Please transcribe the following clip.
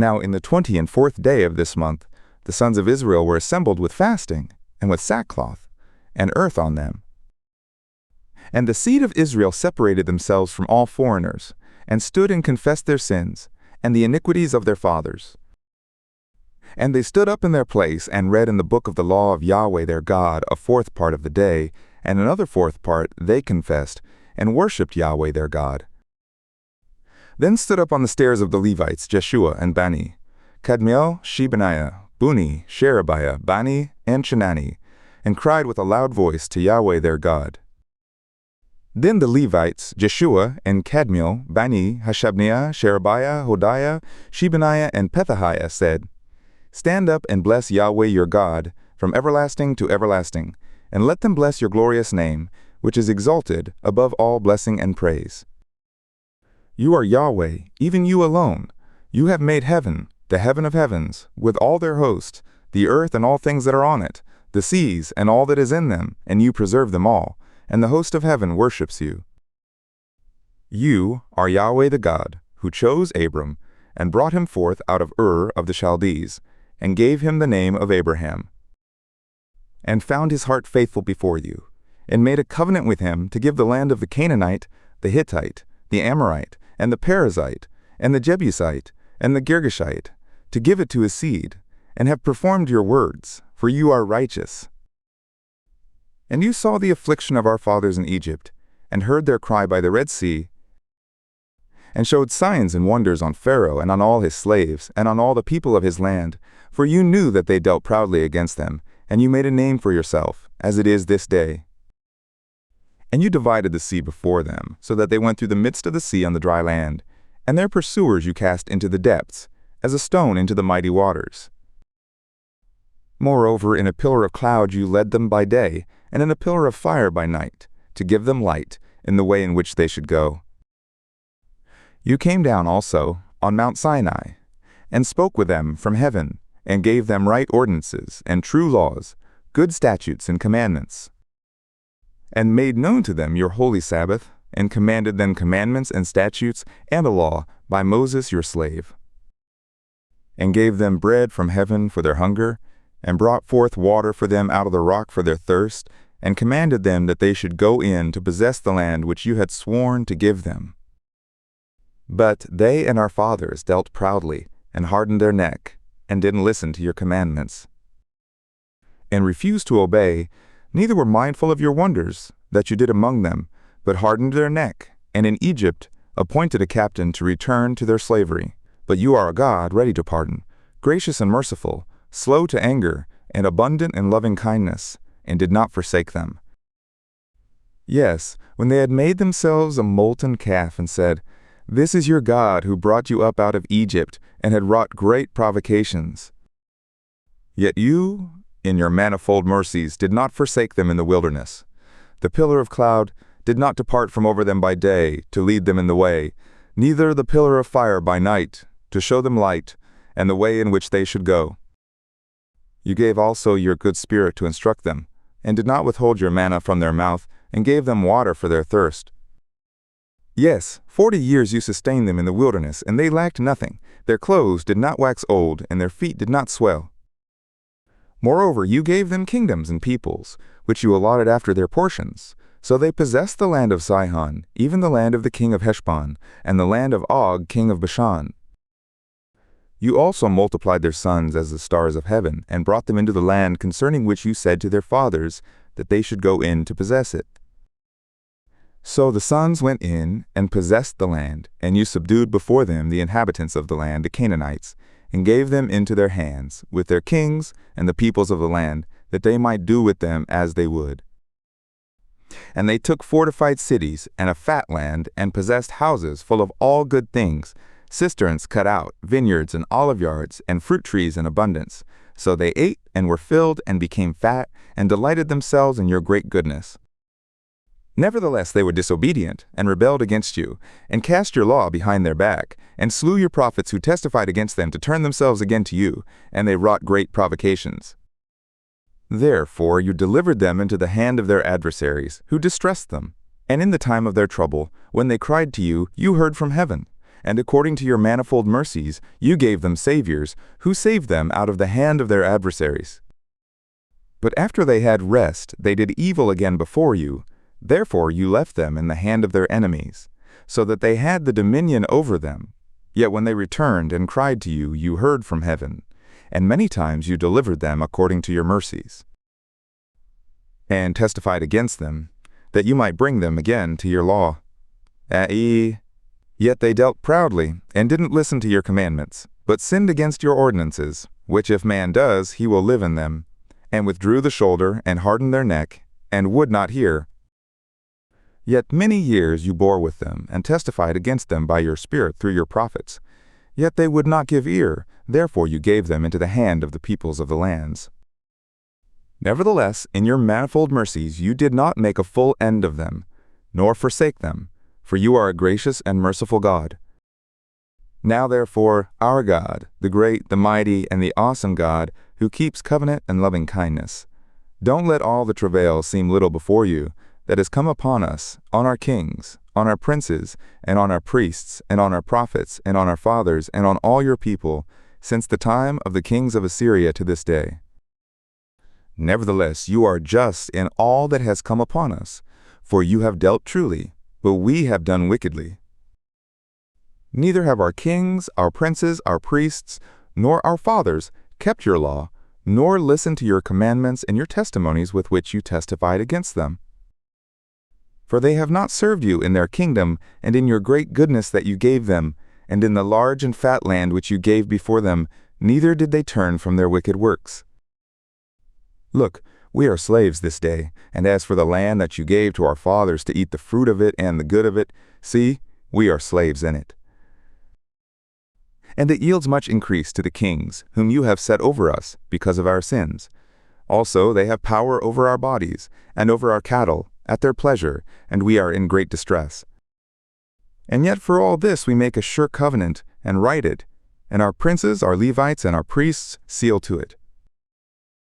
Now in the 24th day of this month, the sons of Israel were assembled with fasting, and with sackcloth, and earth on them. And the seed of Israel separated themselves from all foreigners, and stood and confessed their sins, and the iniquities of their fathers. And they stood up in their place, and read in the book of the law of Yahweh their God a fourth part of the day, and another fourth part they confessed, and worshipped Yahweh their God. Then stood up on the stairs of the Levites Jeshua and Bani, Kadmiel, Shebaniah, Buni, Sherebiah, Bani, and Chenani, and cried with a loud voice to Yahweh their God. Then the Levites, Jeshua and Kadmiel, Bani, Hashabniah, Sherebiah, Hodiah, Shebaniah, and Pethahiah said, Stand up and bless Yahweh your God from everlasting to everlasting, and let them bless your glorious name, which is exalted above all blessing and praise. You are Yahweh, even you alone. You have made heaven, the heaven of heavens, with all their host, the earth and all things that are on it, the seas and all that is in them, and you preserve them all, and the host of heaven worships you. You are Yahweh the God, who chose Abram, and brought him forth out of Ur of the Chaldees, and gave him the name of Abraham, and found his heart faithful before you, and made a covenant with him to give the land of the Canaanite, the Hittite, the Amorite, and the Perizzite, and the Jebusite, and the Girgashite, to give it to his seed, and have performed your words, for you are righteous. And you saw the affliction of our fathers in Egypt, and heard their cry by the Red Sea, and showed signs and wonders on Pharaoh and on all his slaves, and on all the people of his land, for you knew that they dealt proudly against them, and you made a name for yourself, as it is this day. And you divided the sea before them, so that they went through the midst of the sea on the dry land, and their pursuers you cast into the depths, as a stone into the mighty waters. Moreover, in a pillar of cloud you led them by day, and in a pillar of fire by night, to give them light in the way in which they should go. You came down also on Mount Sinai, and spoke with them from heaven, and gave them right ordinances, and true laws, good statutes and commandments, and made known to them your holy Sabbath, and commanded them commandments and statutes and a law by Moses your slave, and gave them bread from heaven for their hunger, and brought forth water for them out of the rock for their thirst, and commanded them that they should go in to possess the land which you had sworn to give them. But they and our fathers dealt proudly, and hardened their neck, and didn't listen to your commandments, and refused to obey, neither were mindful of your wonders that you did among them, but hardened their neck, and in Egypt appointed a captain to return to their slavery. But you are a God ready to pardon, gracious and merciful, slow to anger, and abundant in loving kindness, and did not forsake them. Yes, when they had made themselves a molten calf and said, This is your God who brought you up out of Egypt, and had wrought great provocations. Yet you, in your manifold mercies, did not forsake them in the wilderness. The pillar of cloud did not depart from over them by day, to lead them in the way, neither the pillar of fire by night, to show them light, and the way in which they should go. You gave also your good spirit to instruct them, and did not withhold your manna from their mouth, and gave them water for their thirst. Yes, 40 years you sustained them in the wilderness, and they lacked nothing. Their clothes did not wax old, and their feet did not swell. Moreover, you gave them kingdoms and peoples, which you allotted after their portions. So they possessed the land of Sihon, even the land of the king of Heshbon, and the land of Og, king of Bashan. You also multiplied their sons as the stars of heaven, and brought them into the land concerning which you said to their fathers that they should go in to possess it. So the sons went in and possessed the land, and you subdued before them the inhabitants of the land, the Canaanites, and gave them into their hands, with their kings and the peoples of the land, that they might do with them as they would. And they took fortified cities and a fat land, and possessed houses full of all good things, cisterns cut out, vineyards and olive yards, and fruit trees in abundance. So they ate and were filled and became fat, and delighted themselves in your great goodness. Nevertheless they were disobedient, and rebelled against you, and cast your law behind their back, and slew your prophets who testified against them to turn themselves again to you, and they wrought great provocations. Therefore you delivered them into the hand of their adversaries, who distressed them. And in the time of their trouble, when they cried to you, you heard from heaven, and according to your manifold mercies you gave them saviors, who saved them out of the hand of their adversaries. But after they had rest, they did evil again before you. Therefore you left them in the hand of their enemies, so that they had the dominion over them. Yet when they returned and cried to you, you heard from heaven, and many times you delivered them according to your mercies, and testified against them, that you might bring them again to your law. Yet they dealt proudly, and didn't listen to your commandments, but sinned against your ordinances, which if man does, he will live in them, and withdrew the shoulder, and hardened their neck, and would not hear. Yet many years you bore with them, and testified against them by your Spirit through your prophets. Yet they would not give ear, therefore you gave them into the hand of the peoples of the lands. Nevertheless, in your manifold mercies you did not make a full end of them, nor forsake them, for you are a gracious and merciful God. Now therefore, our God, the great, the mighty, and the awesome God, who keeps covenant and loving kindness, don't let all the travail seem little before you that has come upon us, on our kings, on our princes, and on our priests, and on our prophets, and on our fathers, and on all your people, since the time of the kings of Assyria to this day. Nevertheless, you are just in all that has come upon us, for you have dealt truly, but we have done wickedly. Neither have our kings, our princes, our priests, nor our fathers kept your law, nor listened to your commandments and your testimonies with which you testified against them. For they have not served you in their kingdom, and in your great goodness that you gave them, and in the large and fat land which you gave before them, neither did they turn from their wicked works. Look, we are slaves this day, and as for the land that you gave to our fathers to eat the fruit of it and the good of it, see, we are slaves in it. And it yields much increase to the kings, whom you have set over us, because of our sins. Also they have power over our bodies, and over our cattle, at their pleasure, and we are in great distress. And yet for all this we make a sure covenant, and write it, and our princes, our Levites, and our priests seal to it.